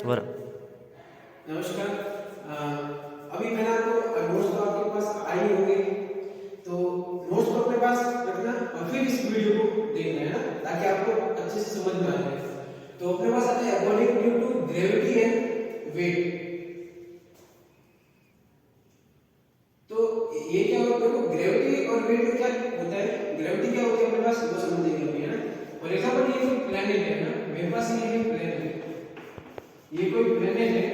बरं. नमस्कार। अभी मैंने आपको नोट्स तो आपके पास आई होंगे, तो नोट्स को अपने पास रखना और फिर इस वीडियो को देखना है ना, ताकि आपको अच्छे से समझ में आ जाए। तो अपने पास आता है according due to gravity and weight. तो ये क्या होता है, ग्रेविटी और वेट में क्या होता है, ग्रेविटी क्या होती है अपने पास वो समझेंगे अभी, है ना। फॉर एग्जांपल ये कोई प्लेनेट है ना, मेरे पास ये है प्लेनेट, ये कोई प्लेनेट है,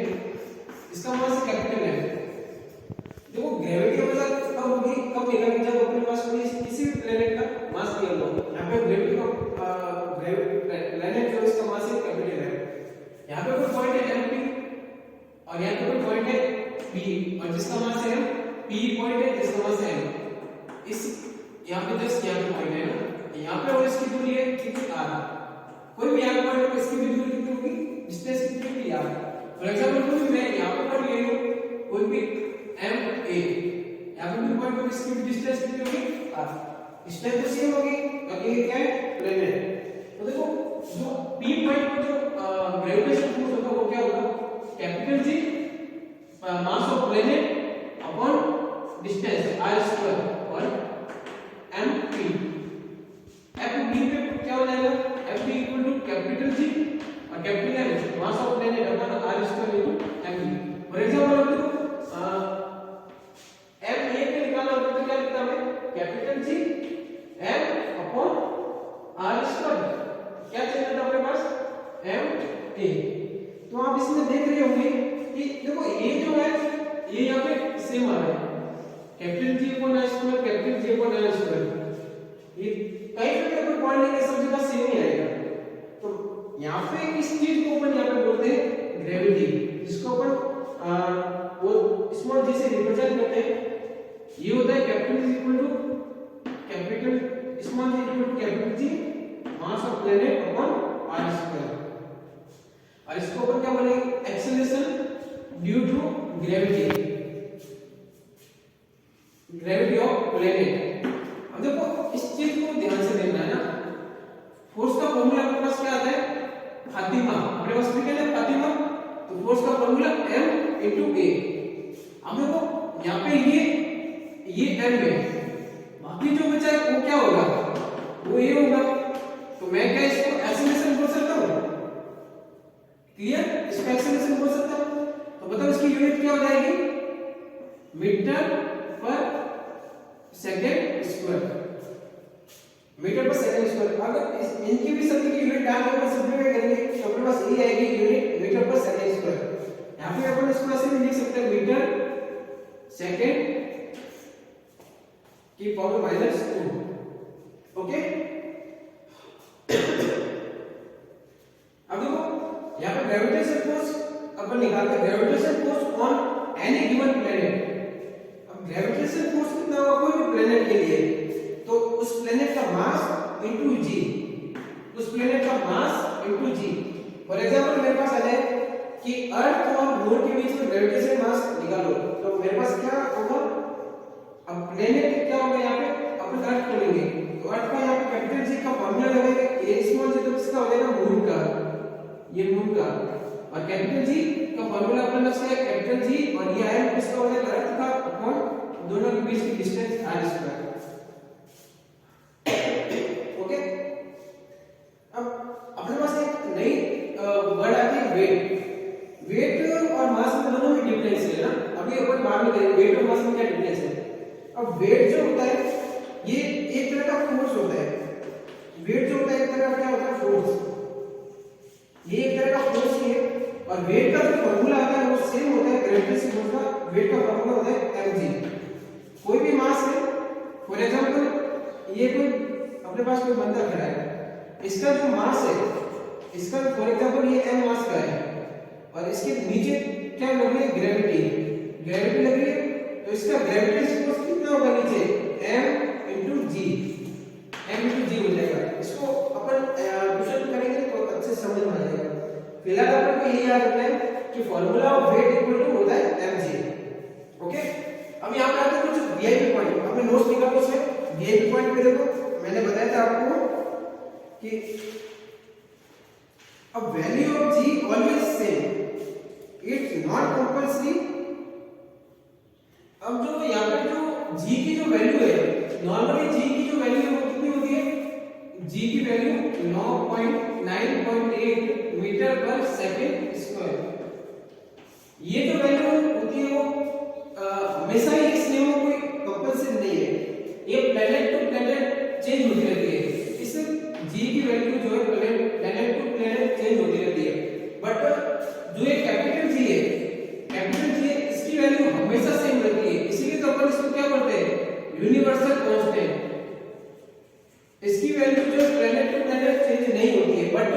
इसका मास कैपिटल है। देखो ग्रेविटी हमेशा कब होगी, कब मिलेगा, जब अपने पास कोई किसी भी प्लेनेट का मास दिया हो। यहाँ पे ग्रेविटी का प्लेनेट जो इसका मास है कैपिटल है। यहाँ पे कोई पॉइंट है एम और यहाँ पे कोई पॉइंट है पी, और जिसका मास है पी पॉइंट है, जिसका मास है इस यहाँ पे जस्ट यहाँ पे पॉइंट है ना, यहाँ पे और इसकी दूरी है कितनी आर। कोई भी यहाँ पॉइंट है, इसकी भी दूरी कितनी होगी, डिस्टेंस कितनी होगी आर। फॉर एग्जांपल कोई मैं यहाँ पे पॉइंट ले लूं, कोई भी एम ए, यहाँ पे भी पॉइंट को इसकी भी डिस्टेंस कितनी होगी आर। डिस्टेंस तो सेम होगी, और ये क्या है प्लेनेट। तो देखो जो पी पॉइंट पर जो ग्रेविटेशन फोर्स होगा वो क्या होगा, capital G mass of planet upon distance R square और एम पी। एफ बी पे क्या हो जाएगा, F B equal to capital G और capital M mass of planet upon R square equal M B. For example हम M A पे निकालना होता तो क्या लिखता हमें, capital G M upon R square, क्या चाहिए था अपने पास एम ए। तो आप इसमें देख रहे होंगे कि देखो ये जो है ये यहाँ पे सेम आ रहा है, capital G upon R square, capital G upon R square. ये कहीं पे कोई पॉइंट नहीं है, सब जगह सेम ही आएगा। तो यहाँ पे इस चीज को अपन यहाँ पे बोलते हैं ग्रेविटी, जिसको अपन वो स्मॉल जी से रिप्रेजेंट करते हैं। ये होता है capital G equal to capital small G equal to capital G mass of planet upon R square, और इसको अपन क्या बोलेंगे, acceleration due to gravity, gravity of planet. अब देखो इस चीज को ध्यान से देखना है ना, फोर्स का फॉर्मूला अपने पास क्या आता है, फातिमा। अपने पास भी क्या है फातिमा, तो फोर्स का फॉर्मूला m इनटू a। अब देखो यहाँ पे ये m है, बाकी जो बचा है वो क्या होगा, वो a होगा। तो मैं क्या इसको एक्सेलरेशन बोल सकता हूँ, क्लियर, इसको एक्सेलरेशन बोल सकता हूँ। तो बताओ इसकी यूनिट क्या हो जाएगी, मीटर पर सेकंड स्क्वायर, मीटर पर सेकंड स्क्वायर। अगर इनकी भी सभी की यूनिट डाल कर सिंपलीफाई करेंगे तो अपने पास ये आएगी यूनिट मीटर पर सेकंड स्क्वायर। यहाँ पे अपन इसको ऐसे भी लिख सकते हैं, मीटर सेकंड की पावर -2। ओके, अब देखो यहाँ पे ग्रेविटेशन फोर्स अपन निकालते हैं, gravitation force on any given planet. अब ग्रेविटेशन फोर्स कितना होगा कोई भी प्लेनेट के लिए, तो उस प्लेनेट का मास इनटू जी, उस प्लेनेट का mass into G. For example मेरे पास आ जाए कि अर्थ और मून के बीच में ग्रेविटेशन मास निकालो, तो मेरे पास क्या होगा, अब प्लेनेट क्या होगा, यहाँ पे अपन अर्थ को लेंगे, तो अर्थ का यहाँ पे कैपिटल जी का फॉर्मूला लगेगा, ये स्मॉल जी तो किसका हो जाएगा, मून का, ये मून का, और कैपिटल जी का फॉर्मूला अपन रखते हैं कैपिटल जी, और ये आयन किसका हो जाएगा, अर्थ का अपॉन दोनों के बीच की डिस्टेंस आर स्क्वायर। ओके, अब अपने पास एक नई वर्ड आती है वेट। वेट और मास में दोनों में डिफरेंस है ना, अभी अपन बाद में करेंगे वेट और मास में क्या डिफरेंस है। अब वेट जो होता है ये एक तरह का फोर्स होता है, वेट जो होता है एक तरह का क्या होता है, फोर्स, ये एक तरह का फोर्स ही है। और वेट का जो फॉर्मूला आता है वो सेम होता है ग्रेविटेशन फोर्स का, वेट का फॉर्मूला होता है mg। कोई भी मास है, फॉर एग्जांपल ये कोई अपने पास कोई बंदा खड़ा है, इसका जो मास है, इसका फॉर एग्जांपल ये m मास का है, और इसके नीचे क्या लग रही है, ग्रेविटी, ग्रेविटी लग रही है, तो इसका ग्रेविटेशन फोर्स कितना होगा नीचे, m into g, m into g हो जाएगा। इसको अपन क्वेश्चन करेंगे तो अच्छे से समझ में आ जाएगा। फिलहाल अपन को ये याद रखना है कि formula of weight equal to होता है mg। ओके, अब यहाँ पे आते हैं कुछ वीआईपी पॉइंट, अपने नोट्स निकालो, उसमें वीआईपी पॉइंट पे देखो, मैंने बताया था आपको कि अब value of g always same, compulsory. अब जो यहाँ पे जो g की जो वैल्यू है, नॉर्मली g की जो वैल्यू है वो कितनी होती है, g की वैल्यू 9.8 मीटर पर सेकंड स्क्वायर। ये जो वैल्यू होती है वो हमेशा ही इसमें वो कोई कंपल्सरी नहीं है, ये प्लैनेट टू प्लैनेट चेंज होती रहती है। इस g की वैल्यू जो है प्लैनेट टू प्लैनेट चेंज होती रहती है, बट जो ये कैपिटल g है, इसकी वैल्यू हमेशा सेम रहती है, इसीलिए तो अपन इसको क्या बोलते हैं, यूनिवर्सल कांस्टेंट। इसकी वैल्यू जो प्लैनेट टू प्लैनेट चेंज नहीं होती है, बट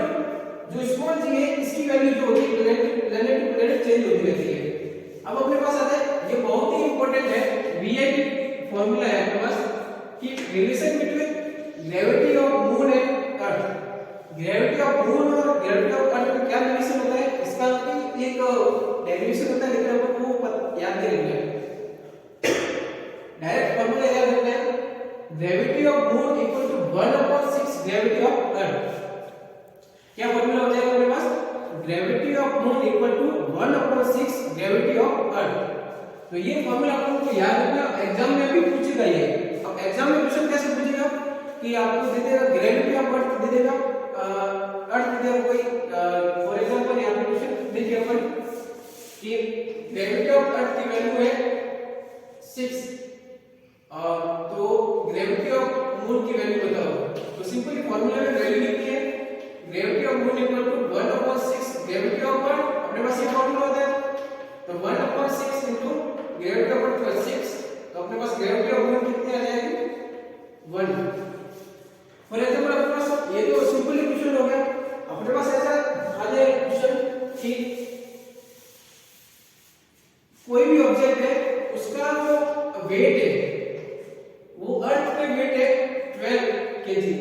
जो स्मॉल g है इसकी वैल्यू जो होती है प्लैनेट टू प्लैनेट चेंज होती रहती है। अब अपने पास आता है, ये बहुत ही इंपॉर्टेंट है, वीआईपी फार्मूला है अपने पास कि relation between gravity of moon and earth. Gravity of moon और ग्रेविटी ऑफ अर्थ में क्या रिलेशन होता है, इसका एक डेरिवेशन होता है, लेकिन आपको वो याद नहीं रखना है, डायरेक्ट फार्मूला याद रखना है। Gravity of moon equal to 1/6 gravity of earth. क्या फार्मूला हो जाएगा अपने पास, gravity of moon equal to 1/6 gravity of earth. तो ये फार्मूला आपको याद रखना, एग्जाम में भी पूछेगा ये। अब एग्जाम में क्वेश्चन कैसे पूछेगा कि आपको दे देगा ग्रेविटी ऑफ अर्थ, दे देगा अर्थ, दे देगा कोई, फॉर एग्जांपल यहां पे क्वेश्चन देखिए अपन कि ग्रेविटी ऑफ अर्थ की वैल्यू है 6, तो ग्रेविटी ऑफ मून की वैल्यू बताओ। तो सिंपली फार्मूला में वैल्यू लिखनी है, gravity of moon equal to 1/6 gravity of earth. अपने पास ये फार्मूला होता है, तो 1/6 into gravity of earth plus 6, तो अपने पास ग्रेविटी ऑफ मून कितनी आ जाएगी, 1। फॉर एग्जांपल अपने पास ये तो सिंपली क्वेश्चन हो गया। अपने पास ऐसा आ जाए क्वेश्चन कि कोई भी ऑब्जेक्ट है, उसका जो वेट है वो अर्थ पे वेट है 12 केजी,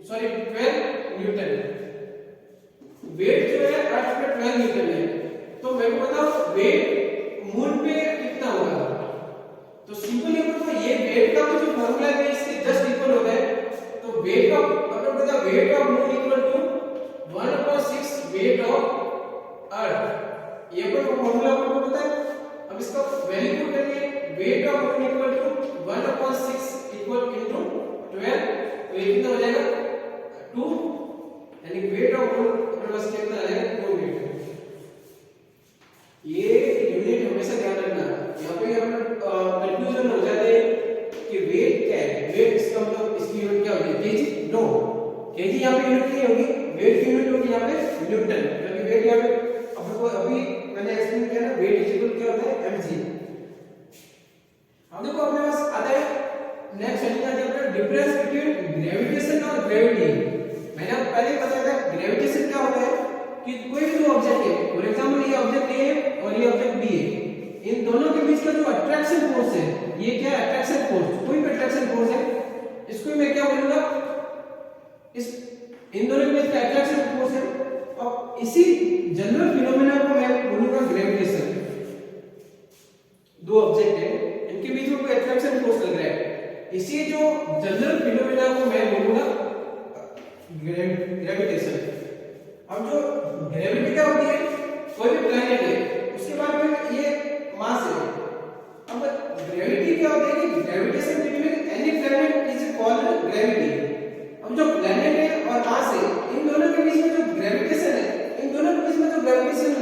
सॉरी 12 न्यूटन। वेट जो है अर्थ पे 12 न्यूटन है, तो मेरे को बताओ वेट मून पे कितना होगा। तो सिंपली तो ये वेट का जो फार्मूला है इसके जस्ट इक्वल होता है। तो वेट ऑफ, अगर बता weight of moon equal to 1/6 weight of earth, ये कोई फार्मूला आपको पता है। अब इसका वैल्यू पुट करिए, weight of moon equal to 1/6 equal into 12, तो ये कितना हो जाएगा 2, यानी वेट ऑफ मून अपने पास कितना आ जाएगा 2 मीटर। ये यूनिट हमेशा ध्यान रखना, यहाँ पे हम कंफ्यूजन हो जाते हैं कि वेट क्या है, वेट इसका मतलब इसकी यूनिट क्या होगी, केजी, नो, केजी यहाँ पे यूनिट नहीं होगी, वेट की यूनिट होगी यहाँ पे न्यूटन, क्योंकि वेट यहाँ पे आपको अभी मैंने एक्सप्लेन किया ना, वेट इज इक्वल क्या होता है mg। अब देखो अपने पास आता है next chapter chapter difference between gravitation और ग्रेविटी। मैंने आपको पहले बताया था ग्रेविटेशन क्या होता है कि कोई भी जो ऑब्जेक्ट है, फॉर एग्जांपल ये ऑब्जेक्ट ए है और ये ऑब्जेक्ट बी है, इन दोनों के बीच का जो अट्रैक्शन फोर्स है, ये क्या है अट्रैक्शन फोर्स, कोई भी अट्रैक्शन फोर्स है, इसको मैं क्या बोलूंगा, इस इन दोनों के बीच का अट्रैक्शन फोर्स है, और इसी जनरल फिनोमेना को मैं बोलूंगा ग्रेविटेशन। दो ऑब्जेक्ट है, इनके बीच में कोई अट्रैक्शन फोर्स लग रहा है, इसी जो जनरल फिनोमेना को मैं बोलूंगा ग्रेविटेशन। अब जो ग्रेविटी क्या होती है, कोई भी प्लैनेट है उसके बाद में ये मास है। अब ग्रेविटी क्या होती है कि gravitation between any planet is called gravity. अब जो प्लैनेट है और मास है, इन दोनों के बीच में जो ग्रेविटेशन है, इन दोनों के बीच में जो ग्रेविटेशन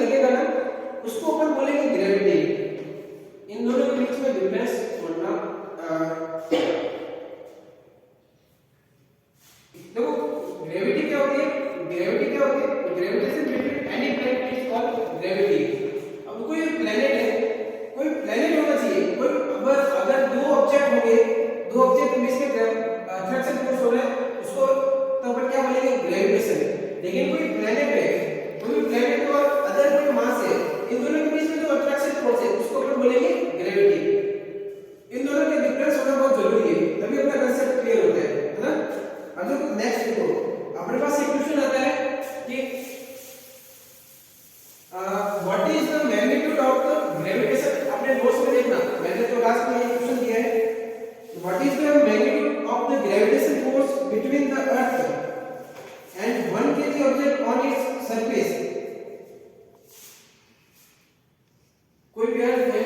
कोई भी अर्थ है,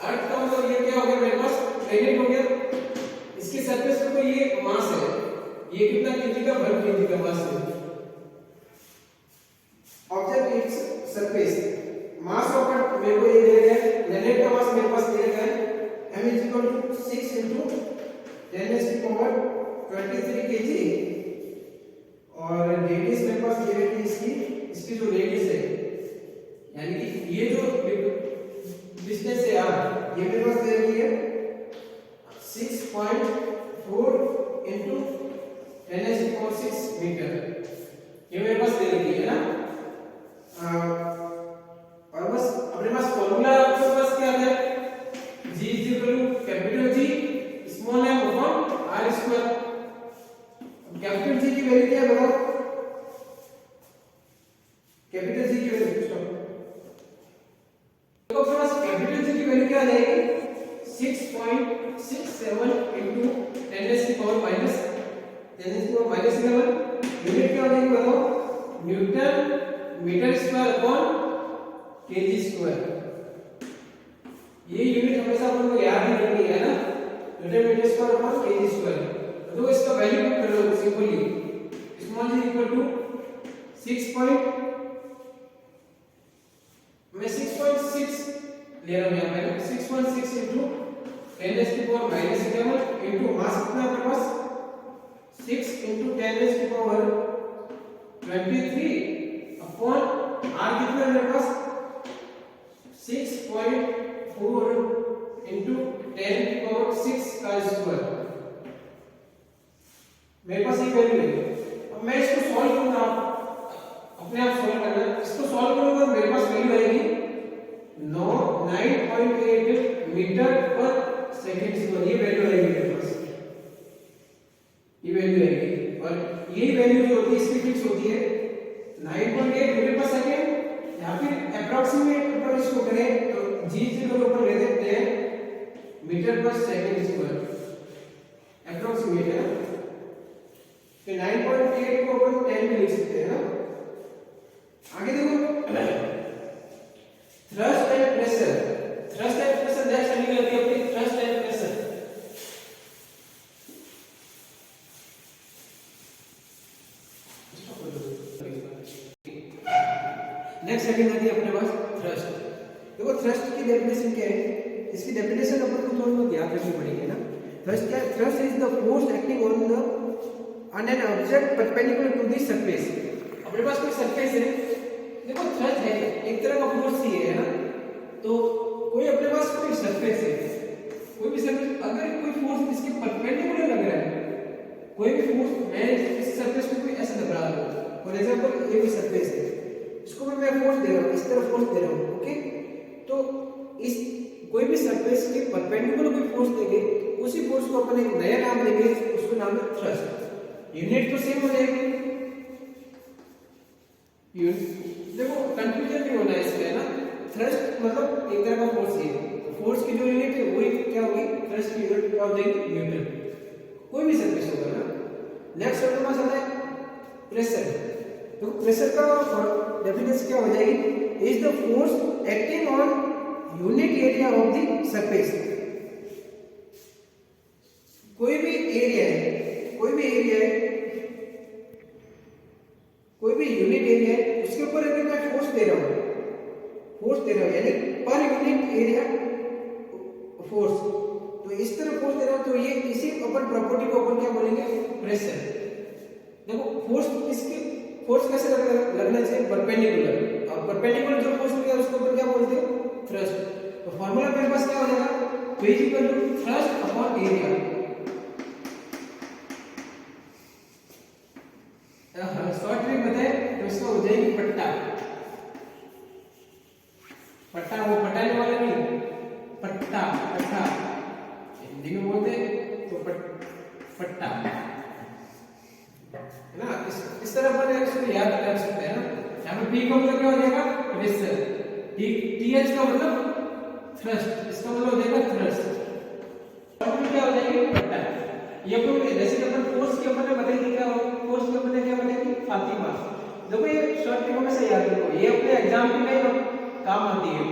अर्थ का मतलब ये क्या हो गया मेरे पास, प्लेनेट हो गया, इसके सरफेस पे कोई ये मास है, ये कितना केजी का, 1 केजी का मास है। Object its surface, mass of earth मेरे को ये दिया गया है, प्लेनेट का मास मेरे पास दिया गया है m is equal to 6 into 10 raised to power 23 kg, और रेडियस मेरे पास ये है कि इसकी जो रेडियस है, यानी कि ये जो डिस्टेंस है यार, ये मेरे पास दे रही है 6.4 into 10 raised to power 6 metre, ये मेरे पास दे रही है ना। और बस अपने पास फॉर्मूला आपके पास क्या है, G is equal to capital G small m upon r square. Capital G की वैल्यू क्या है बताओ, कैपिटल G की वैल्यू तो अपने पास कैपिटल G की वैल्यू क्या आ जाएगी, 6.67 into 10 raised to power minus 11। Unit क्या हो जाएगी बताओ, newton metre square upon KG square. ये यूनिट हमेशा अपन को याद ही रखनी है ना, newton metre square upon KG square. तो इसका वैल्यू पुट कर लो simply, small g equal to 6.6 ले रहा हूं यहां पे, 6.6 into 10 raised to power minus 11 into मास कितना है अपने पास, 6 into 10 raised to power 23 upon r कितना है मेरे पास, 6.4 into 10 की पावर 6 का स्क्वायर। मेरे पास ये वैल्यू है, अब मैं इसको सॉल्व करूंगा, अपने आप सॉल्व करना, इसको सॉल्व करूंगा तो मेरे पास वैल्यू आएगी 9.8 मीटर पर सेकंड स्क्वायर, ये वैल्यू आएगी मेरे पास, ये वैल्यू आएगी। और ये वैल्यू जो होती है इसकी फिक्स होती है 9.8 मीटर पर सेकंड, या फिर अप्रॉक्सीमेट अगर इसको करें तो g के ऊपर ले देते हैं मीटर पर सेकंड स्क्वायर, अप्रॉक्सीमेट है ना, तो 9.8 को अपन 10 में लिख सकते हैं ना। आगे देखो, thrust and pressure, thrust and pressure next heading होती है अपनी, thrust and pressure. Next heading आती है अपने पास थ्रस्ट। देखो थ्रस्ट की डेफिनेशन क्या है, इसकी डेफिनेशन अपन को थोड़ा बहुत याद रखनी पड़ेगी ना। थ्रस्ट क्या है, thrust is the force acting on an object perpendicular to the surface. अपने पास कोई सरफेस है, देखो थ्रस्ट है एक तरह का फोर्स ही है ना, तो कोई अपने पास कोई सरफेस है, कोई भी सरफेस, अगर कोई फोर्स इसके परपेंडिकुलर लग रहा है, कोई भी फोर्स, मैं इस सरफेस को कोई ऐसे लग रहा हूं, फॉर एग्जांपल ये भी सरफेस है, इसको मैं फोर्स दे रहा हूं, इस तरह फोर्स दे रहा हूं, ओके, तो इस कोई भी सरफेस के परपेंडिकुलर कोई फोर्स देंगे, उसी फोर्स को अपन एक नया नाम देंगे, उसको नाम है थ्रस्ट। यूनिट तो सेम हो जाएगी, देखो कंफ्यूजन नहीं होना है इसमें ना। थ्रस्ट मतलब एक तरह का फोर्स है, फोर्स की जो यूनिट है वही क्या होगी, थ्रस्ट की यूनिट क्या हो जाएगी, न्यूटन, कोई भी सरफेस होगा ना। नेक्स्ट अपने पास आता है प्रेशर। तो प्रेशर का डेफिनेशन क्या हो जाएगी, is the force acting on unit area of the surface. कोई भी एरिया है, कोई भी एरिया है, कोई भी यूनिट एरिया है, उसके ऊपर अगर मैं फोर्स दे रहा हूं, फोर्स दे रहा हूं यानी पर यूनिट एरिया फोर्स, तो इस तरह फोर्स दे रहा हूं, तो ये इसी अपन प्रॉपर्टी को अपन क्या बोलेंगे, प्रेशर। देखो फोर्स इसके फोर्स कैसे लगना चाहिए, परपेंडिकुलर, और परपेंडिकुलर जो फोर्स होगा उसको अपन क्या बोलते हैं, थ्रस्ट। तो फार्मूला मेरे पास क्या हो जाएगा, physical thrust upon area. Short trick बताए तो इसका हो जाएगी पट्टा, पट्टा वो पटाने वाला नहीं, पट्टा, पट्टा हिंदी में बोलते तो पट्टा है ना। इस तरह अपन इसको याद कर सकते हैं ना। यहाँ पे P का मतलब क्या हो जाएगा, प्रेशर, TH का मतलब थ्रस्ट, इसका मतलब हो जाएगा थ्रस्ट, और क्या हो जाएगी, पट्टा। ये अपन जैसे अपन फोर्स के अपन ने बताई क्या हो, फोर्स के अपन ने क्या बताई, फातिमा। देखो ये शॉर्ट ट्रिक में से याद रखो, ये अपने एग्जाम के लिए काम आती है।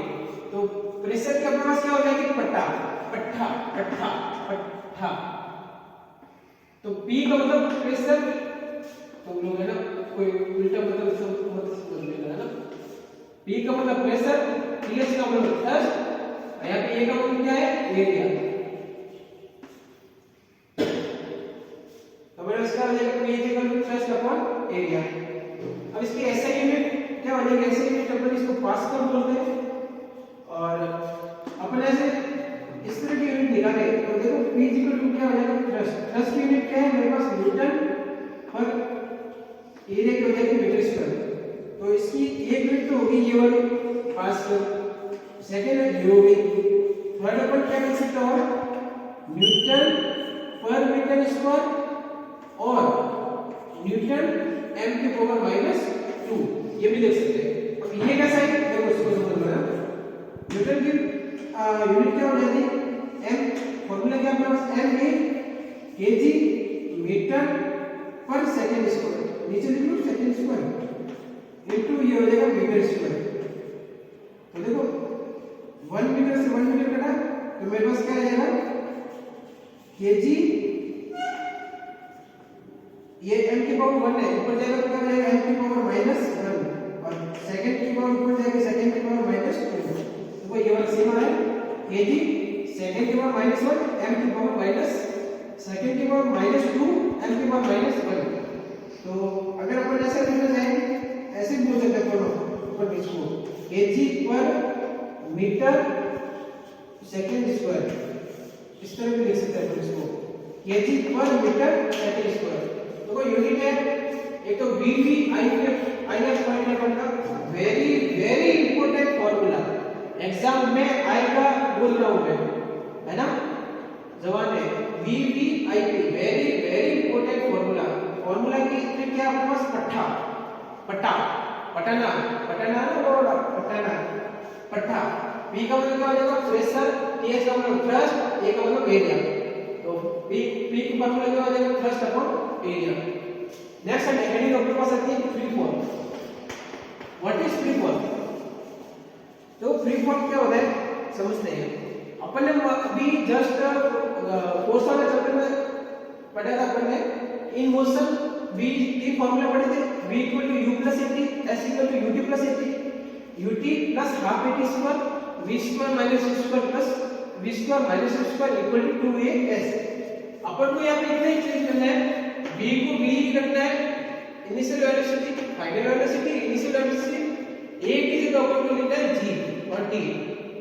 तो प्रेशर के अपने पास क्या हो जाएगी, पट्टा पट्टा पट्टा पट्टा। तो P का मतलब प्रेशर, तो लोग है ना कोई उल्टा मतलब सब मत समझ लेना है ना। P का मतलब प्रेशर, TH का मतलब थ्रस्ट, यहाँ पे A का मतलब क्या है, एरिया। तो मेरा इसका हो जाएगा P equal to thrust upon area. अब इसकी ऐसा यूनिट क्या हो जाएगी, ऐसे यूनिट अपन इसको पास्कल बोलते हैं। और अपन ऐसे इस तरह की यूनिट निकाले तो देखो P इक्वल टू क्या हो जाएगा, थ्रस्ट। थ्रस्ट की यूनिट क्या है मेरे पास, न्यूटन पर एरिया की हो जाएगी मीटर स्क्वायर। तो इसकी एक यूनिट तो होगी ये वाली पास्कल, सेकंड है न्यूटन, थर्ड अपन क्या लिख सकते हो, न्यूटन पर मीटर स्क्वायर और न्यूटन m की पावर -2, ये भी लिख सकते हैं। अब ये कैसा है देखो, इसको समझ लो। न्यूटन की यूनिट क्या हो जाती है, m, फॉर्मूला क्या है, m है केजी मीटर पर सेकंड स्क्वायर, नीचे लिख लो सेकंड स्क्वायर इनटू ये हो जाएगा मीटर स्क्वायर। तो देखो 1 मीटर से 1 मीटर कटा तो मेरे पास क्या आ जाएगा, केजी, ये m की पावर 1 है, ऊपर जाएगा तो क्या हो जाएगा m की पावर -1 और सेकंड की पावर ऊपर जाएगी सेकंड की पावर -2। देखो ये वाला सीमा है, केजी सेकंड की पावर -1 m की पावर माइनस सेकंड की पावर -2 m की पावर -1। तो अगर अपन ऐसे लिखना चाहेंगे, ऐसे बोल सकते हैं दोनों ऊपर बीच को, केजी पर मीटर सेकंड स्क्वायर, इस तरह भी लिख सकते हैं अपन इसको, केजी पर मीटर सेकंड स्क्वायर। तो कोई यूनिट है, एक तो वीवी आईएफ पॉइंट का very very important formula, exam में आएगा, बोल रहा हूं मैं, है ना, जवान है, VVIP very very important formula. Formula की इतने क्या आपके पास, पट्टा पट्टा पटाना पटाना बोला पटाना पट्टा। P का मतलब क्या हो जाएगा, प्रेशर, TH का मतलब थ्रस्ट, A का मतलब एरिया। तो P का फॉर्मूला क्या हो जाएगा, थ्रस्ट अपॉन एरिया। नेक्स्ट है हेडिंग आपके पास आती है free fall. What is free fall? तो फ्री फॉल क्या होता है समझते हैं। अपन ने अभी जस्ट कोर्स वाले चैप्टर में पढ़ा था अपन ने, इन मोशन v की फॉर्मूला पढ़े थे, v equal to u plus 80, s equal to ut plus 80, ut plus half 80 square, v square minus u square plus v square minus u square equal to 2as। अपन को यहाँ पे इतना ही change करना है, v को v करना है, initial velocity, final velocity, initial velocity, a की जगह अपन को लिखना है g और t।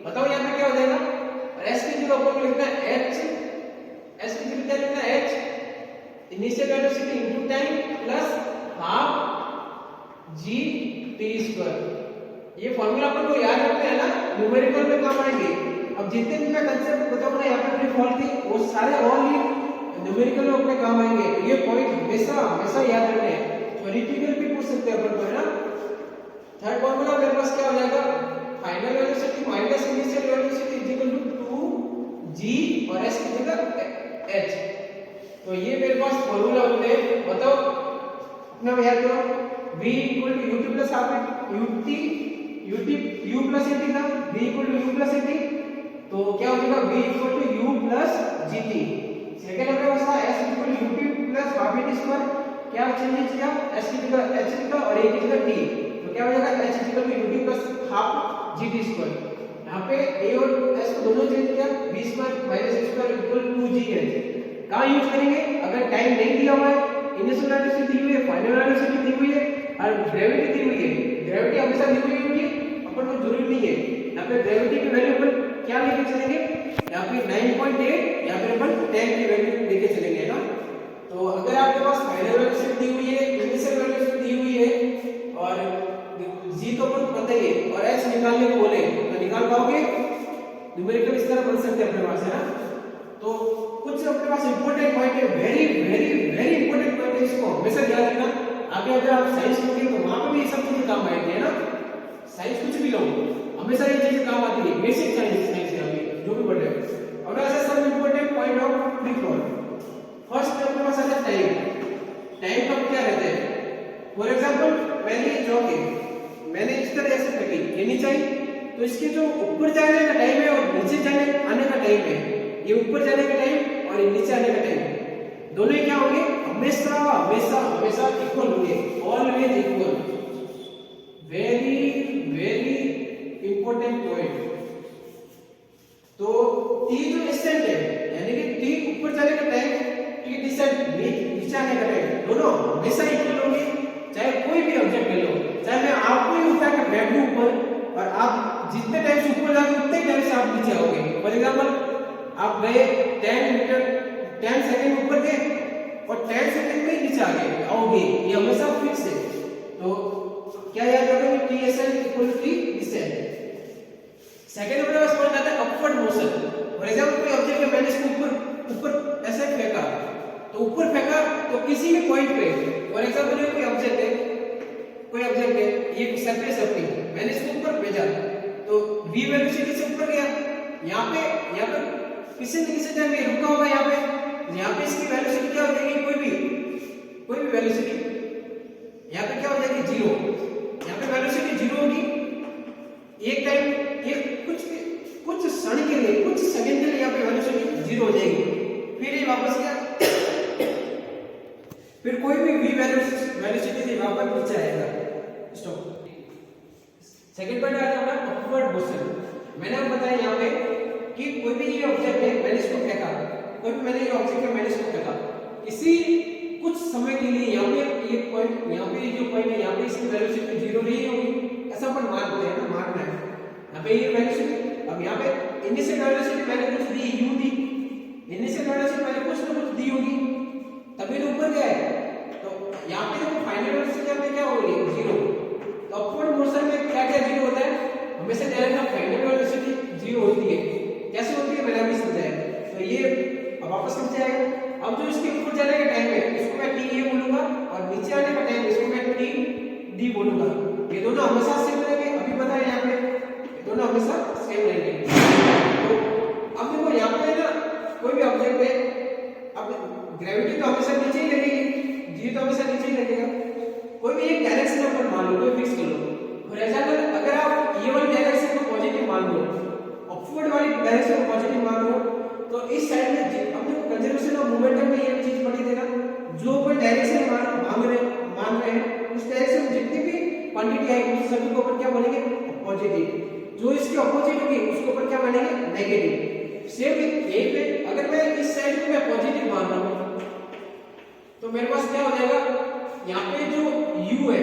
बताओ यहाँ पे क्या हो जाएगा, और s की जगह अपन को लिखना है h, s की जगह क्या लिखना है h, initial velocity into time plus half g t square. ये फार्मूला अपन को याद रखना है ना, न्यूमेरिकल में काम आएंगे। अब जितने भी मैं कांसेप्ट बताऊंगा यहाँ पे फ्री फॉल की, वो सारे और ही न्यूमेरिकल में अपने काम आएंगे। तो ये पॉइंट हमेशा हमेशा याद रखना है, थ्योरेटिकल भी पूछ सकते हैं अपन को, है ना। थर्ड फार्मूला मेरे पास क्या हो जाएगा, final velocity minus initial velocity is equal to 2g और s की जगह h। तो ये मेरे पास फॉर्मूला होते हैं। बताओ अपना याद करो, v equal to ut plus half ut u plus 80 था, v equal to u plus 80, तो क्या हो जाएगा v equal to u plus gt। Second अपने पास था s equal to ut plus half 80 square, क्या चेंज किया, s की जगह h लिखा और a की जगह t, तो क्या हो जाएगा h equal to ut plus half gt square. यहाँ पे a और s को दोनों चेंज किया, v square minus s square equal to 2gh। कहाँ यूज करेंगे, अगर टाइम नहीं दिया हुआ है, इनिशियल वेलोसिटी दी हुई है, फाइनल वेलोसिटी दी हुई है और ग्रेविटी दी हुई है, ग्रेविटी हमेशा दी हुई होगी, अपन को जरूरी नहीं है। यहाँ पे ग्रेविटी की वैल्यू अपन क्या लेके चलेंगे, यहाँ पे 9.8 या फिर अपन 10 की वैल्यू लेके चलेंगे ना। तो अगर आपके पास फाइनल वेलोसिटी दी हुई है, इनिशियल वेलोसिटी दी हुई है और g तो अपन पता ही है और h निकालने को बोले तो निकाल पाओगे, न्यूमेरिकल इस तरह बन सकते हैं अपने पास, है ना। तो कुछ अपने पास इंपॉर्टेंट पॉइंट है, very very very important point है, इसको हमेशा याद रखना। आगे अगर आप साइंस लोगे तो वहां पे भी ये सब चीजें काम आएंगी, है ना। साइंस कुछ भी लो, हमेशा ये चीजें काम आती है, बेसिक साइंस है अभी जो भी पढ़ रहे हो। अब ऐसे सब important point of free fall. First अपने पास आता है टाइम। टाइम कब क्या रहता है, फॉर एग्जांपल मैंने चौक है, मैंने इस तरह ऐसे फेंकी, ये नीचे आई, तो इसके जो ऊपर जाने का टाइम है और नीचे जाने आने का टाइम है, ये ऊपर जाने का टाइम और ये नीचे आने का टाइम, दोनों ही क्या होंगे, हमेशा हमेशा हमेशा इक्वल होंगे, always equal. Very very important point. तो टी जो डिस्टेंस है, यानी कि टी ऊपर जाने का टाइम, टी डिस्टेंस नीचे आने का टाइम, दोनों हमेशा इक्वल होंगे, चाहे कोई भी ऑब्जेक्ट ले लो, चाहे मैं आपको ही उठा कर बैठूं ऊपर और आप जितने टाइम से ऊपर जाओगे उतने टाइम से आप नीचे आओगे। फॉर एग्जांपल आप गए 10 सेकंड ऊपर गए और 10 सेकंड में ही नीचे आ गए, आओगे, ये हमेशा फिक्स है। तो क्या याद रखोगे, टी एसएल equal to t descent. Second number का पॉइंट आता है अपवर्ड मोशन। फॉर एग्जांपल कोई ऑब्जेक्ट है, मैंने इसको ऊपर ऐसे फेंका, तो ऊपर फेंका तो किसी भी पॉइंट पे, फॉर एग्जांपल ये कोई ऑब्जेक्ट है, ये सरफेस अपनी, मैंने इसको ऊपर भेजा तो v वेलोसिटी से ऊपर गया, यहाँ पे किसी न किसी टाइम ये रुका होगा, यहाँ पे इसकी वेलोसिटी क्या हो जाएगी, कोई भी वेलोसिटी, यहाँ पे क्या हो जाएगी, जीरो, यहाँ पे वेलोसिटी जीरो होगी। एक टाइम कुछ क्षण के लिए, कुछ सेकंड के लिए यहाँ पे वेलोसिटी जीरो हो जाएगी, फिर ये वापस क्या, फिर कोई भी v वेलोसिटी से वापस नीचे आएगा, स्टॉप। सेकंड पॉइंट आता है हमारा अपवर्ड मोशन। मैंने आपको बताया यहाँ पे कि कोई भी ये ऑब्जेक्ट है, मैंने इसको फेंका, कोई भी मैंने ये ऑब्जेक्ट है, मैंने इसको फेंका, इसी कुछ समय के लिए यहाँ पे ये पॉइंट, यहाँ पे जो पॉइंट है, यहाँ पे इसकी वेलोसिटी जीरो नहीं होगी, ऐसा अपन मानते हैं ना, मानना है। यहाँ पे ये वेलोसिटी, अब यहाँ पे इनिशियल वेलोसिटी मैंने कुछ दी, u दी, इनिशियल वेलोसिटी मैंने कुछ ना कुछ दी होगी, तभी तो ऊपर गया है। तो यहाँ पे देखो फाइनल वेलोसिटी यहाँ पे क्या होगी, जीरो। तो अपवर्ड मोशन में क्या क्या जीरो होता है, हमेशा ध्यान रखना, फाइनल वेलोसिटी जीरो होती है। कैसे होती है मैंने अभी समझाया। तो ये अब वापस नीचे आएगा। अब जो इसके ऊपर जाने का टाइम है, इसको मैं टी ए बोलूंगा, और नीचे आने का टाइम इसको मैं टी डी बोलूंगा। ये दोनों हमेशा सेम रहेंगे, अभी पता है यहाँ पे ये दोनों हमेशा सेम रहेंगे। तो अब देखो यहाँ पे ना कोई भी ऑब्जेक्ट है, अब ग्रेविटी तो हमेशा नीचे ही लगेगी, जी तो हमेशा नीचे ही लगेगा। कोई भी एक डायरेक्शन अपन मान लो, कोई फिक्स कर लो। फॉर एग्जांपल अगर आप ये वाली डायरेक्शन को पॉजिटिव मान लो, अपवर्ड वाली डायरेक्शन को पॉजिटिव मान लो, तो इस साइड में अपने को कंजर्वेशन ऑफ मोमेंटम में ये चीज पड़ी देना, जो कोई डायरेक्शन मान रहे हैं उस डायरेक्शन में जितनी भी क्वांटिटी आएगी उस सभी को अपन क्या बोलेंगे, पॉजिटिव। जो इसके ऑपोजिट होगी उसको अपन क्या मानेंगे, नेगेटिव। सेम यही पे अगर मैं इस साइड को मैं पॉजिटिव मान रहा हूं तो मेरे पास क्या हो जाएगा, यहाँ पे जो u है,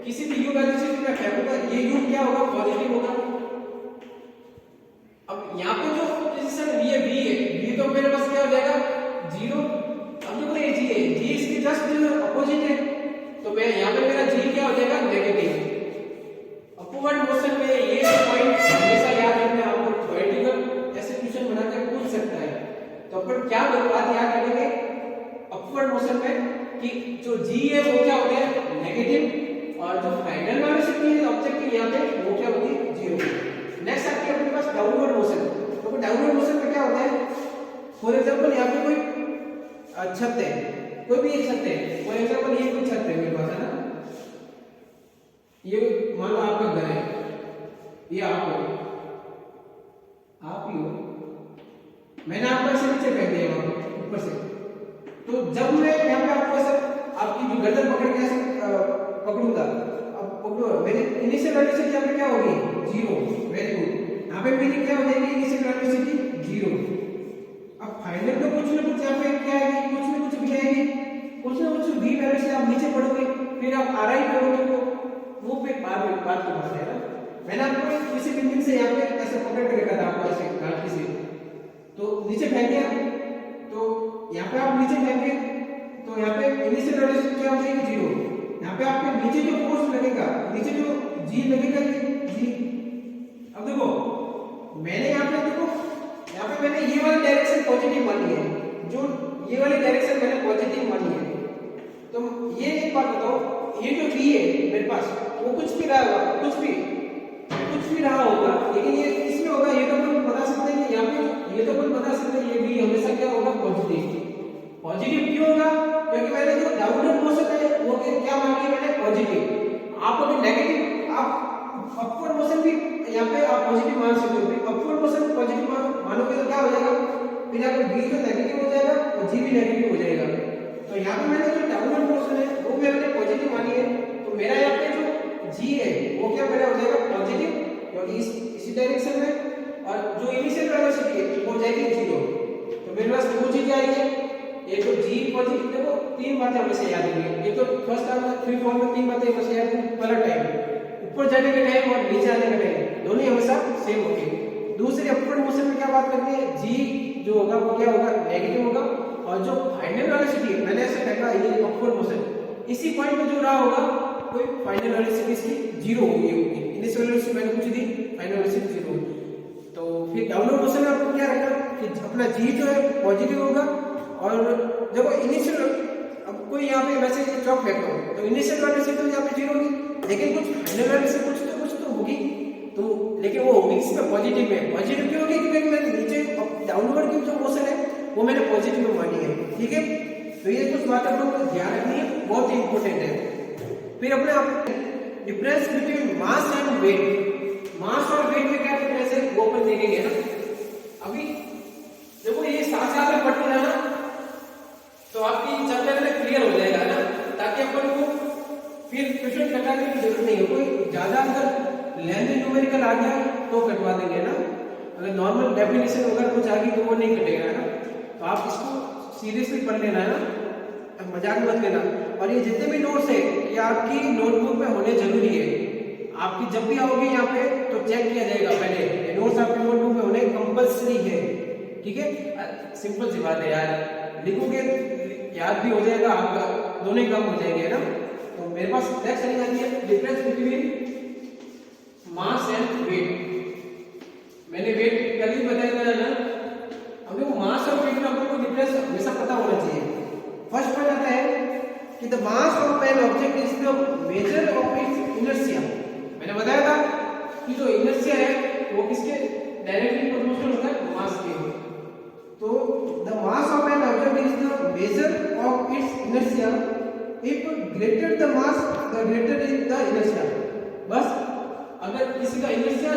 किसी भी u वैल्यू से मैं फेंकूंगा, ये u क्या होगा, पॉजिटिव होगा। अब यहाँ पे जो पोजीशन ये v है, v तो मेरे पास क्या हो जाएगा, जीरो। अब देखो ये g है, g इसके जस्ट अपोजिट है, तो मैं यहाँ पे मेरा g क्या हो जाएगा, नेगेटिव। अपवर्ड मोशन में ये पॉइंट हमेशा याद रखना, आपको थ्योरेटिकल ऐसे क्वेश्चन बनाकर पूछ सकता है। तो अपन क्या बात याद रखेंगे अपवर्ड मोशन में, कि जो g है वो क्या होता है, नेगेटिव, और जो फाइनल वेलोसिटी है ऑब्जेक्ट की यहाँ पे वो क्या होती है, जीरो। नेक्स्ट आती है अपने पास डाउनवर्ड मोशन। तो डाउनवर्ड मोशन में क्या होता है, फॉर एग्जांपल यहाँ पे कोई छत है, कोई भी एक छत है, फॉर एग्जांपल ये कोई छत है मेरे पास, है ना, ये मान लो आपका घर है, ये आप ही हो, मैंने आपको ऐसे नीचे फेंक दिया वहां ऊपर से, तो जब मैं यहाँ पे आपको ऐसे आपकी जो गर्दन पकड़ के ऐसे पकड़ूंगा, अब पकड़ो, मेरी इनिशियल वेलोसिटी यहाँ पे क्या होगी, जीरो। वेरी गुड, यहाँ पे मेरी क्या हो जाएगी, इनिशियल वेलोसिटी जीरो। अब फाइनल में कुछ ना कुछ यहाँ पे क्या आएगी, कुछ ना कुछ भी आएगी, कुछ ना कुछ भी वेलोसिटी आप नीचे पढ़ोगे, फिर आप आ रही पढ़ोगे, तो वो पे बात की बात है ना। मैंने आपको किसी बिल्डिंग से यहाँ पे ऐसे पकड़ के रखा था, आपको ऐसे गाड़ी से, तो नीचे फेंक दिया, तो यहाँ पे आप नीचे फेंके, तो यहाँ पे इनिशियल वेलोसिटी क्या हो जाएगी, जीरो। यहाँ पे आपके नीचे जो फोर्स लगेगा, नीचे जो जी लगेगा, जी। अब देखो मैंने यहाँ पे देखो, यहाँ पे मैंने ये वाली डायरेक्शन पॉजिटिव मानी है, जो ये वाली डायरेक्शन मैंने पॉजिटिव मानी है। तो ये एक बात बताओ, ये जो v है मेरे पास, वो कुछ भी रहा होगा, कुछ भी रहा होगा, लेकिन ये किसमें होगा, ये तो अपन बता सकते हैं कि यहाँ पे, ये तो अपन बता सकते हैं ये v हमेशा क्या होगा, पॉजिटिव। पॉजिटिव क्यों होगा, क्योंकि मैंने जो डाउनवर्ड मोशन है वो क्या मान लिया मैंने, पॉजिटिव। आप अगर नेगेटिव आप अपवर्ड मोशन भी यहाँ पे आप पॉजिटिव मान सकते हो। अपवर्ड मोशन पॉजिटिव मानोगे तो क्या हो जाएगा, फिर यहाँ पे b तो नेगेटिव हो जाएगा और g भी नेगेटिव हो जाएगा। तो यहाँ पे मैंने जो डाउनवर्ड मोशन है वो मैंने पॉजिटिव मानी है, तो मेरा यहाँ पे जो g है वो क्या मेरा हो जाएगा पॉजिटिव, क्योंकि इसी डायरेक्शन में, और जो इनिशियल वेलोसिटी है वो हो जाएगी 0। तो मेरे पास दो चीजें आई है, एक तो g पॉजिटिव, देखो तीन बातें हमेशा याद रखनी, एक तो फर्स्ट टाइम फ्री फॉर्म में तीन बातें हमेशा याद रखनी, पहला टाइम ऊपर जाने के टाइम और नीचे आने का टाइम दोनों हमेशा सेम होंगे। दूसरी अपवर्ड मोशन में क्या बात करनी है, g जो होगा वो क्या होगा नेगेटिव होगा, और जो फाइनल वेलोसिटी है मैंने ऐसा कहा ये अपवर्ड मोशन इसी पॉइंट पे जो रहा होगा कोई फाइनल वेलोसिटी इसकी 0 होगी, इनिशियल वेलोसिटी मैंने पूछी थी, फाइनल वेलोसिटी 0। तो फिर डाउनवर्ड मोशन में आपको क्या रखना कि अपना g जो है पॉजिटिव होगा, और देखो इनिशियल अब कोई यहाँ पे वैसे चौक फेंको तो इनिशियल वेलोसिटी तो यहाँ पे 0 होगी, लेकिन कुछ फाइनल वेलोसिटी कुछ तो होगी, तो लेकिन वो होगी इसमें पॉजिटिव में। पॉजिटिव क्यों होगी, क्योंकि मैंने नीचे डाउनवर्ड की जो मोशन है वो मैंने पॉजिटिव में मानी है, ठीक है। तो ये कुछ बातें आपको ध्यान रखनी है, बहुत ही इंपॉर्टेंट है। फिर अपने difference between mass and weight, mass और वेट में क्या डिफरेंस है वो अपन देखेंगे ना। अभी देखो ये साथ साथ में पढ़ते रहना तो आपकी चैप्टर में क्लियर हो जाएगा ना, ताकि अपन को फिर क्वेश्चन कटाने की जरूरत नहीं है। कोई ज्यादा अगर लेंथी न्यूमेरिकल आ गया तो कटवा देंगे ना, अगर नॉर्मल डेफिनेशन अगर कुछ आ गई तो वो नहीं कटेगा ना। तो आप इसको सीरियसली पढ़ लेना है ना, मजाक मत लेना। और ये जितने भी नोट्स है ये आपकी नोटबुक में होने जरूरी है। आपकी जब भी आओगे यहाँ पे तो चेक किया जाएगा पहले, ये नोट्स आपकी नोटबुक में होने कंपल्सरी है, ठीक है। सिंपल सी बात है यार, लिखोगे याद भी हो जाएगा आपका, दोनों ही काम हो जाएंगे ना। तो मेरे पास नेक्स्ट आ जाती है difference between mass and weight. मैंने वेट पहले ही बताया था ना। अब देखो मास और वेट में आपको डिफरेंस हमेशा पता होना चाहिए। फर्स्ट पॉइंट आता है कि the mass of an object is the measure of its inertia. मैंने बताया था कि जो इनर्शिया है वो किसके डायरेक्टली प्रोपोर्शनल होता है, मास के। तो the mass of an object is the measure of its inertia. If greater the mass, the greater is the inertia. बस अगर किसी का इनर्शिया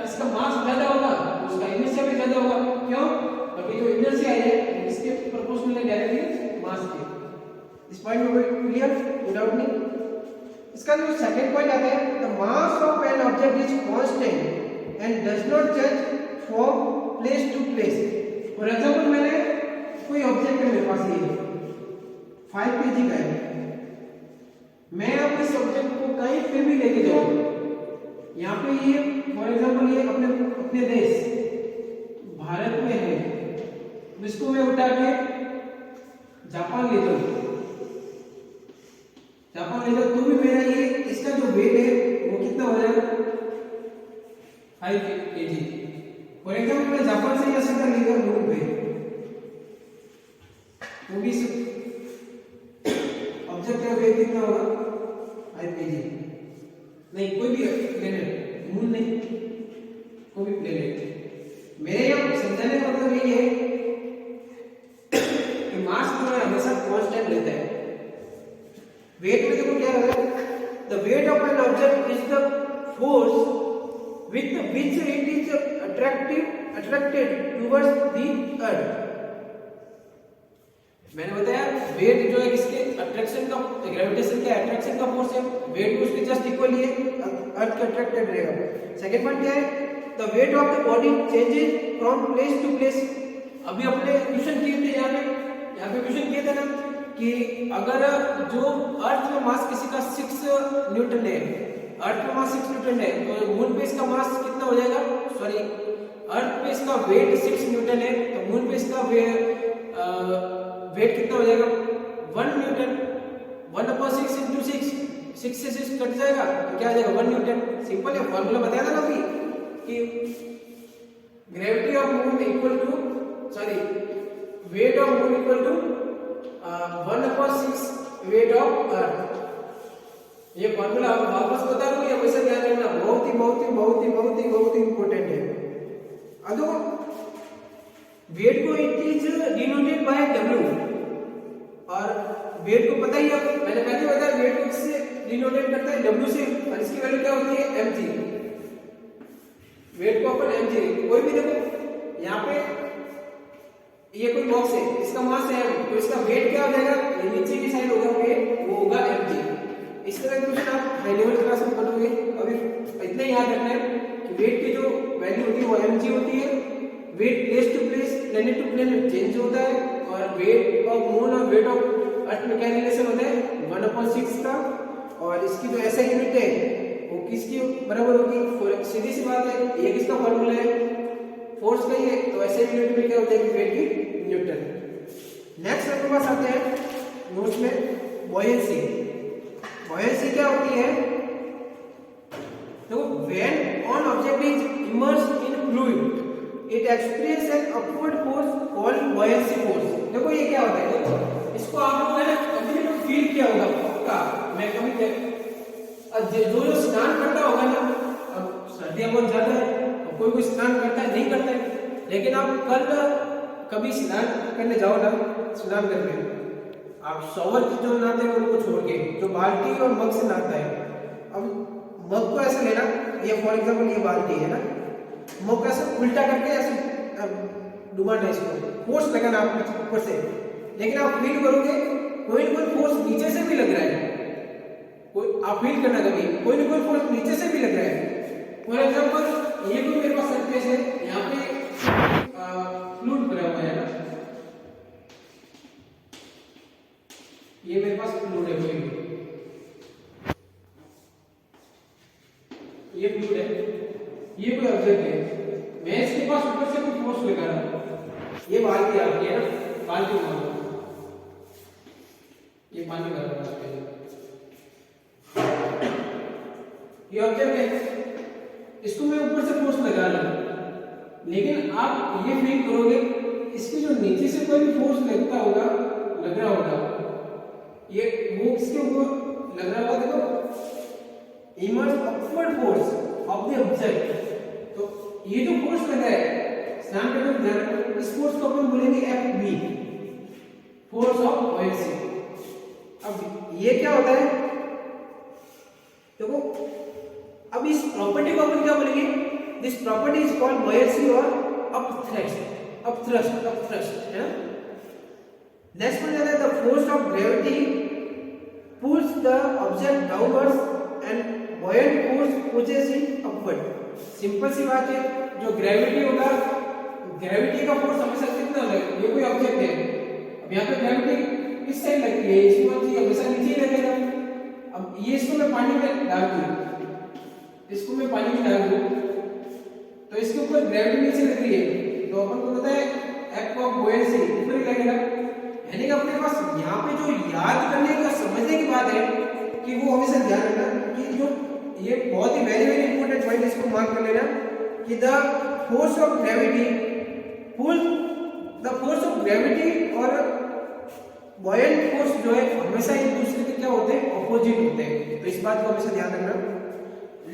इसका मास ज्यादा होगा तो उसका इनर्शिया भी ज्यादा होगा। क्यों? क्योंकि जो इनर्शिया है इसके प्रोपोर्शनल है डायरेक्टली मास के। इस पॉइंट में क्लियर, विदाउट नहीं। इसका जो सेकंड पॉइंट आता है, the mass of an object is constant and does not change from place to place. For example मैंने कोई ऑब्जेक्ट है मेरे पास ये 5 kg का है, मैं अब इस ऑब्जेक्ट को कहीं पे भी लेके जाऊं, यहाँ पे ये फॉर एग्जाम्पल ये अपने देश भारत में है, इसको मैं उठा के जापान ले जाऊं, तो भी मेरा ये इसका जो वेट है वो कितना हो जाएगा 5 kg। फॉर एग्जाम्पल मैं जापान से या सीधा लेकर मून पे, तो भी ऑब्जेक्ट का वेट कितना होगा 5 kg। नहीं कोई भी प्लेनेट, मून नहीं, कोई भी प्लेनेट। मेरे यहाँ समझाने का मतलब यही है कि मास जो है हमेशा कांस्टेंट रहता है। वेट में देखो क्या है, the weight of an object is the force with which it is attracted towards the earth। मैंने बताया वेट जो है किसके अट्रैक्शन का, ग्रेविटेशन का अट्रैक्शन का फोर्स है, वेट उसके जस्ट इक्वली है, अर्थ के अट्रैक्टेड रहेगा। सेकंड पॉइंट क्या है, the weight of the body changes from place to place. अभी अपने क्वेश्चन किए थे यहाँ पे क्वेश्चन किए थे ना कि अगर जो अर्थ में मास किसी का 6 न्यूटन है, अर्थ पे मास 6 न्यूटन है, तो मून पे इसका मास कितना हो जाएगा, सॉरी अर्थ पे इसका वेट 6 न्यूटन है, तो मून पे इसका वेट कितना हो जाएगा 1 न्यूटन। 1/6 × 6, 6 से 6 कट जाएगा तो क्या आ जाएगा 1 न्यूटन। सिंपल है, फॉर्मूला बताया था ना अभी कि gravity of moon equal to, sorry weight of moon equal to 1/6 weight of earth. ये फॉर्मूला आप वापस बता रहा हूं, ये वैसे ध्यान रखना, बहुत ही इंपॉर्टेंट है। अब देखो वेट को it is denoted by W, और वेट को पता ही है, मैंने पहले बताया वेट को किससे डिनोटेट करता है W से, और इसकी वैल्यू क्या होती है mg। वेट को अपन mg, कोई भी देखो यहाँ पे ये कोई बॉक्स है, इसका मास है m, तो इसका वेट क्या हो जाएगा, ये नीचे की साइड होगा वेट, वो होगा mg। इस तरह के क्वेश्चन आप हाई लेवल क्लास में पढ़ोगे। अभी इतना ही याद रखना है कि वेट की जो वैल्यू होती है वो mg होती है। Weight place to place, planet to planet change होता है, और वेट ऑफ मून और वेट ऑफ अर्थ में क्या रिलेशन होता है, 1/6 का। और इसकी जो ऐसा यूनिट है वो किसकी बराबर होगी, सीधी सी बात है, ये किसका फॉर्मूला है, फोर्स का ही है, तो ऐसे यूनिट में क्या होता है, वेट की न्यूटन। नेक्स्ट अपने पास आते हैं नोट्स में बॉयंसी। बॉयंसी क्या होती है, तो when on object is immersed in fluid it experience an upward force called buoyancy force. देखो ये क्या होता है, देखो इसको आप लोगों ने कभी तो फील किया होगा पक्का, मैं कभी जो स्नान करता होगा ना, अब सर्दियां बहुत ज्यादा है, कोई कोई स्नान करता है, नहीं करता है, लेकिन आप कल कभी स्नान करने जाओ ना, स्नान करने आप शॉवर जो नहाते हैं उनको छोड़ के जो बाल्टी और मग से नहाता है, अब मग को ऐसे लेना, ये फॉर एग्जांपल ये बाल्टी है ना, मग को ऐसे उल्टा करके ऐसे डुबाना, इसको फोर्स लगाना आप ऊपर से, लेकिन आप फील करोगे कोई ना कोई फोर्स नीचे से भी लग रहा है, कोई आप फील करना कभी कोई ना कोई फोर्स नीचे से भी लग रहा है। फॉर एग्जांपल ये भी मेरे पास सरफेस है, यहाँ पे फ्लूइड भरा हुआ है ना, ये मेरे पास फ्लूइड है, कोई ये फ्लूइड है, ये कोई ऑब्जेक्ट है, मैं इसके पास ऊपर से कुछ फोर्स लगा रहा हूं, ये बाल्टी आपकी है ना, बाल्टी मान लो ये पानी भरा हुआ है, ये ऑब्जेक्ट है, इसको मैं ऊपर से फोर्स लगा रहा हूं, लेकिन आप ये फील करोगे इसके जो नीचे से कोई भी फोर्स लगता होगा, लग रहा होगा, ये वो किसके ऊपर लग रहा होगा, देखो immerse upward force of the object. तो ये जो फोर्स लगा है स्नान करने में ध्यान रखो, इस फोर्स को अपन बोलेंगे Fb, फोर्स ऑफ बॉयंसी। अब ये क्या होता है, देखो अब इस प्रॉपर्टी को अपन क्या बोलेंगे, this property is called buoyancy और अपथ्रस्ट है ना। नेक्स्ट वन है the force of gravity pulls the object downwards and buoyant force pushes it upward। Simple सी बात है, जो ग्रेविटी होगा, ग्रेविटी का फोर्स हमेशा कितना लगेगा, ये कोई ऑब्जेक्ट है, अब यहाँ पे ग्रेविटी इस साइड लगती है, इसको हमेशा नीचे ही लगेगा। अब ये इसको मैं पानी में डाल दूं, इसको मैं पानी में डाल दूं, तो इसके ऊपर ग्रेविटी नीचे लग रही है, तो अपन को पता है F ऑफ buoyancy ऊपर ही लगेगा। यानी कि अपने पास यहाँ पे जो याद करने का समझने की बात है कि वो हमेशा ध्यान रखना कि जो ये बहुत ही वेरी इंपॉर्टेंट पॉइंट, इसको मार्क कर लेना कि द फोर्स ऑफ ग्रेविटी और बॉयंट फोर्स जो है हमेशा एक दूसरे के क्या होते हैं, ऑपोजिट होते हैं, तो इस बात को हमेशा ध्यान रखना।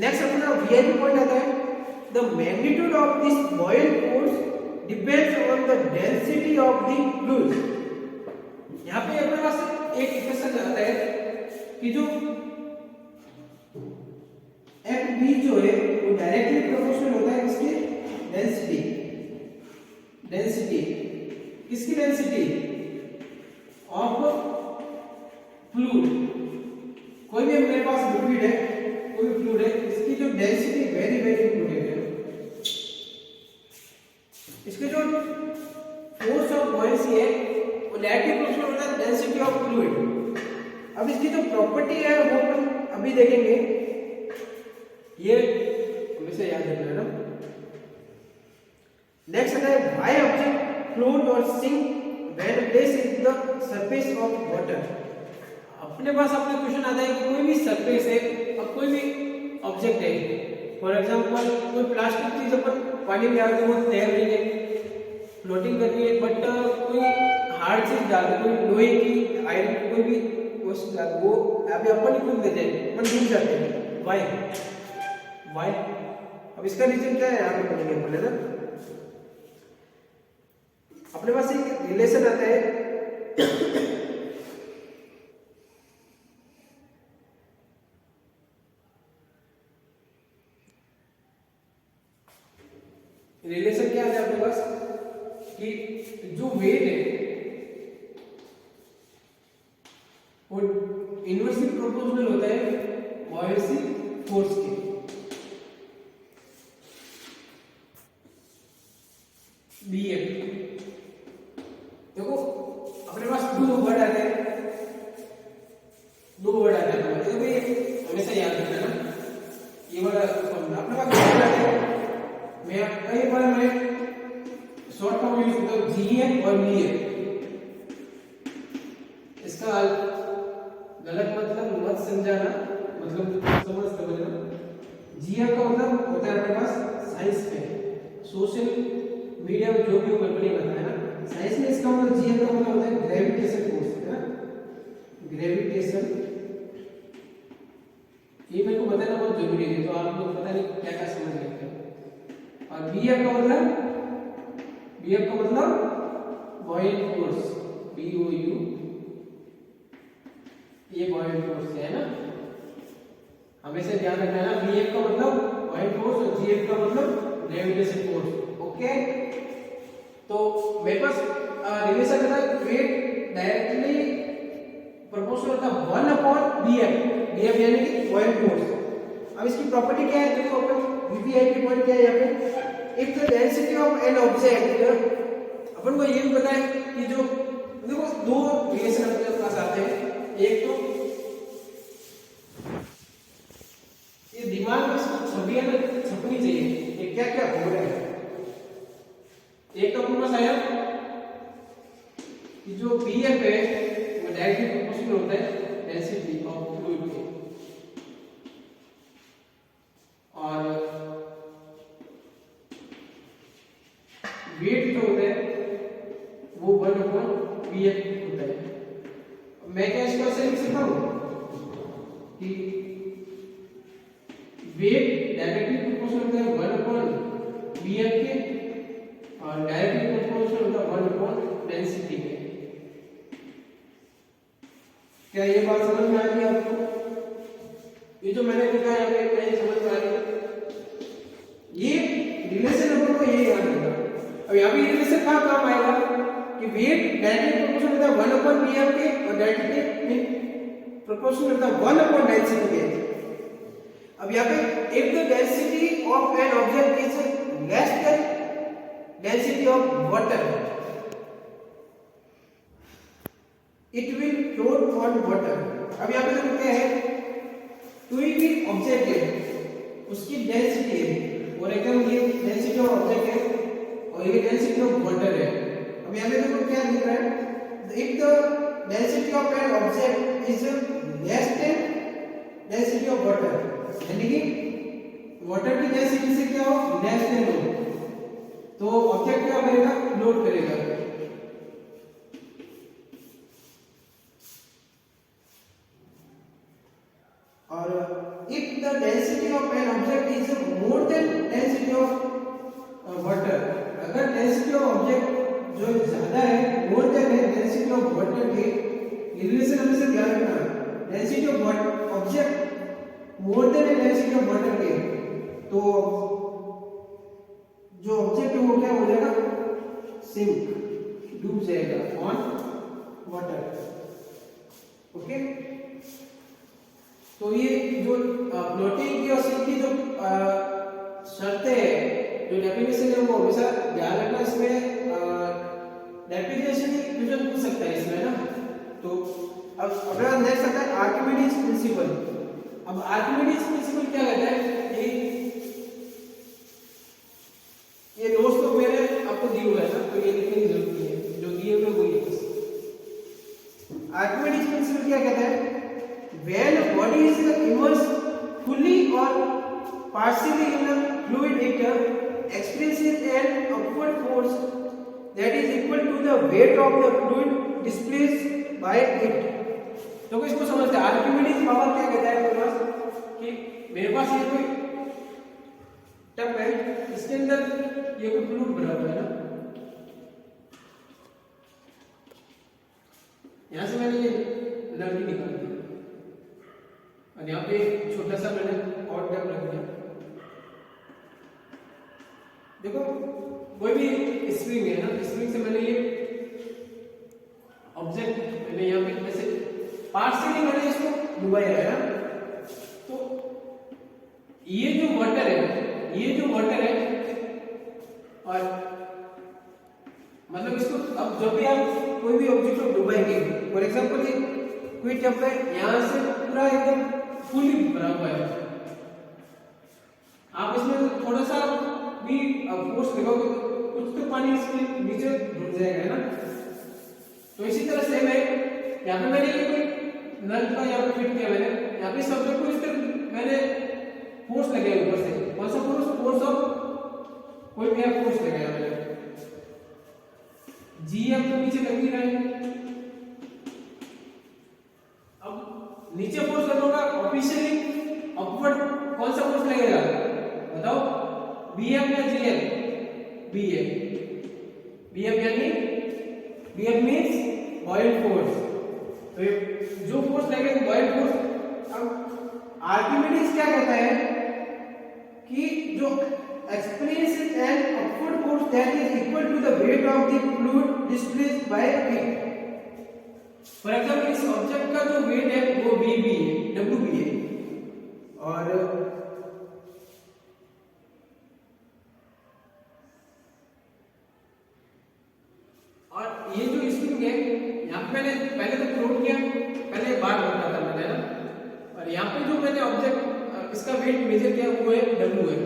नेक्स्ट अपना वीआईपी पॉइंट आता है, the magnitude of this buoyant force depends on the density of the fluid. यहाँ पे अपने पास एक इक्वेशन आता है कि जो Fb जो है वो डायरेक्टली प्रोपोर्शनल होता है इसके डेंसिटी किसकी डेंसिटी ऑफ फ्लूइड। कोई भी मेरे पास लिक्विड है, कोई भी फ्लूइड है, इसकी जो डेंसिटी वेरी इंपॉर्टेंट है, इसके जो फोर्स ऑफ बॉयंसी है वो डायरेक्टली प्रोपोर्शनल होता है डेंसिटी ऑफ फ्लूइड। अब इसकी जो प्रॉपर्टी है वो अपन अभी देखेंगे, ये हमेशा याद रखना है ना। नेक्स्ट है व्हाई ऑब्जेक्ट फ्लोट और sink when placed in the surface of water. अपने पास अपना क्वेश्चन आता है कि कोई भी सरफेस है और कोई भी ऑब्जेक्ट है, फॉर एग्जांपल कोई प्लास्टिक चीज अपन पानी में डाल दे वो तैर रही है, फ्लोटिंग कर रही है, बट कोई हार्ड चीज डाल दे, कोई लोहे की, आयरन की कोई भी वस्तु डाल, वो अभी अपन ही खुद देते हैं, अपन डूब जाते हैं। व्हाई? अब इसका रीजन क्या है, आगे पढ़ेंगे अपन, है ना। अपने पास एक रिलेशन आता है रिलेशन क्या है आपके पास कि जो वेट है वो इनवर्सली प्रोपोर्शनल होता है बॉयसी फोर्स के। बीएफ देखो अपने पास दो वर्ड आते हैं, दो वर्ड आते हैं, देखो ये हमेशा याद रखना ना, ये वर्ड अपने पास दो वर्ड आते हैं। मैं कई बार मैं शॉर्ट फॉर्म यूज करता हूँ जीएफ और बीएफ। इसका गलत मतलब मत समझाना, मतलब समझना। जीएफ का मतलब होता है अपने पास साइंस में, सोशल मीडिया में जो भी कंपनी बनता है ना साइंस में, इसका मतलब जीएफ का मतलब होता है ग्रेविटेशन फोर्स, है ना, ग्रेविटेशन। ये मेरे को बताना बहुत जरूरी है, तो आप लोग पता नहीं क्या क्या समझ लेते हैं। और बीएफ का मतलब, बीएफ का मतलब बॉयंट फोर्स, बीओयू, ये बॉयंट फोर्स है ना, हमेशा ध्यान रखना है ना। बीएफ का मतलब बॉयंट फोर्स और जीएफ का मतलब ग्रेविटेशन फोर्स। ओके, तो मेरे पास रिलेशन था वेट डायरेक्टली प्रोपोर्शनल था 1/bf, bf यानी कि बॉयंट फोर्स। अब इसकी प्रॉपर्टी क्या है देखो, अपन वीवीआईपी पॉइंट क्या है यहाँ पे, if the density of an object, अपन को ये भी पता है कि जो देखो दो रिलेशन अपने पास आते हैं, एक तो ये दिमाग में छवियां छपनी चाहिए ये क्या क्या हो रहा है। एक तो अपने पास आया कि जो बीएफ है वो डायरेक्टली प्रोपोर्शनल होता है डेंसिटी ऑफ फ्लूइड के, और वेट जो होता है वो 1/bf होता है। मैं क्या इसको ऐसे लिख सकता हूँ कि वेट डायरेक्टली प्रोपोर्शनल होता है 1/bf के, और डायरेक्टली प्रोपोर्शनल होता है 1/डेंसिटी के। क्या ये बात समझ में आ रही है आपको? ये जो मैंने लिखा है यहाँ पे समझ में आ रही है? ये रिलेशन अपन को ये याद रखना। अब यहाँ पे रिलेशन कहाँ काम आएगा कि वेट डायरेक्टली प्रोपोर्शनल होता है 1/bf के, और डायरेक्टली प्रोपोर्शनल होता है 1/डेंसिटी के। अब यहाँ पे if the density of an object is less than density of water, it will float on water। अब यहाँ पे देखो क्या है, कोई भी ऑब्जेक्ट है उसकी डेंसिटी है, और एकदम ये डेंसिटी ऑफ ऑब्जेक्ट है और ये डेंसिटी ऑफ वाटर है। अब यहाँ पे देखो क्या लिख रहा है, if the density of an object is less than density of water, यानी कि वाटर की डेंसिटी से क्या हो, लेस देन हो, तो ऑब्जेक्ट क्या करेगा, फ्लोट करेगा। और if the density of an object is more than density of water, अगर डेंसिटी ऑफ ऑब्जेक्ट जो ज्यादा है, मोर देन है डेंसिटी ऑफ वाटर के, रिलेशन हमेशा ध्यान रखना, density of object more than density of water के, तो जो ऑब्जेक्ट है वो क्या हो जाएगा, सिंक, डूब जाएगा ऑन वाटर। ओके, तो ये जो फ्लोटिंग की और सिंक की जो शर्तें हैं, जो डेफिनेशन है वो हमेशा ध्यान रखना। इसमें डेफिनेशन क्वेश्चन पूछ सकता है इसमें ना। तो अब अगला नेक्स्ट आता है आर्किमिडीज प्रिंसिपल। अब आर्किमिडीज प्रिंसिपल क्या कहता है, ये नोट्स तो मेरे आपको दिए हुए है ना, तो ये लिखने की जरूरत नहीं है, जो दिए हुए वही है बस। आर्किमिडीज प्रिंसिपल क्या कहता है, when a body is immersed fully or partially in a fluid, it experiences an upward force that is equal to the weight of the fluid displaced by it। तो इसको समझते हैं, आर्किमिडीज पावर क्या कहता है मेरे पास कि मेरे पास ये कोई टब है, इसके अंदर ये कोई फ्लूइड भरा हुआ है ना, यहां से मैंने ये लकड़ी निकाल दी और यहाँ पे छोटा सा मैंने और टब रख दिया। देखो कोई भी स्प्रिंग है ना, स्प्रिंग से मैंने ये ऑब्जेक्ट मैंने यहाँ पे ऐसे पार्शियली मैंने इसको डुबाया है ना, तो ये जो वाटर है और मतलब इसको अब जब भी आप कोई भी ऑब्जेक्ट को डुबाएंगे, फॉर एग्जांपल ये कोई टब है, यहाँ से पूरा एकदम फुली भरा हुआ है, आप इसमें थोड़ा सा भी फोर्स लगाओगे तो कुछ तो पानी इसके नीचे डूब जाएगा, है ना। तो इसी तरह सेम है, यहाँ पे मैंने ये कोई नल का यहाँ पे फिट किया, मैंने यहाँ पे सब्जेक्ट को इस तरह मैंने फोर्स लगाया ऊपर से, कौन सा फोर्स ऑफ कोई भी फोर्स लगाया मैंने, जी अब तो नीचे लग ही रहा है। अब नीचे फोर्स लगेगा ऑफिशियली अपवर्ड कौन सा फोर्स लगेगा बताओ, बीएफ या जीएफ? बीएफ यानी बीएफ मींस बॉइल्ड फोर्स, तो जो फोर्स लगेगा बॉइल्ड फोर्स। अब आर्किमिडीज क्या कहता है कि जो experiences an upward force that is equal to the weight of the fluid displaced by it. For example इस ऑब्जेक्ट का जो वेट है वो वी बी है, डब्ल्यू बी है, और ये जो स्प्रिंग है यहाँ पे मैंने पहले तो प्लॉट किया, पहले बार बोला था मैंने ना, और यहाँ पे जो मैंने ऑब्जेक्ट इसका वेट मेजर किया वो है डब्ल्यू है।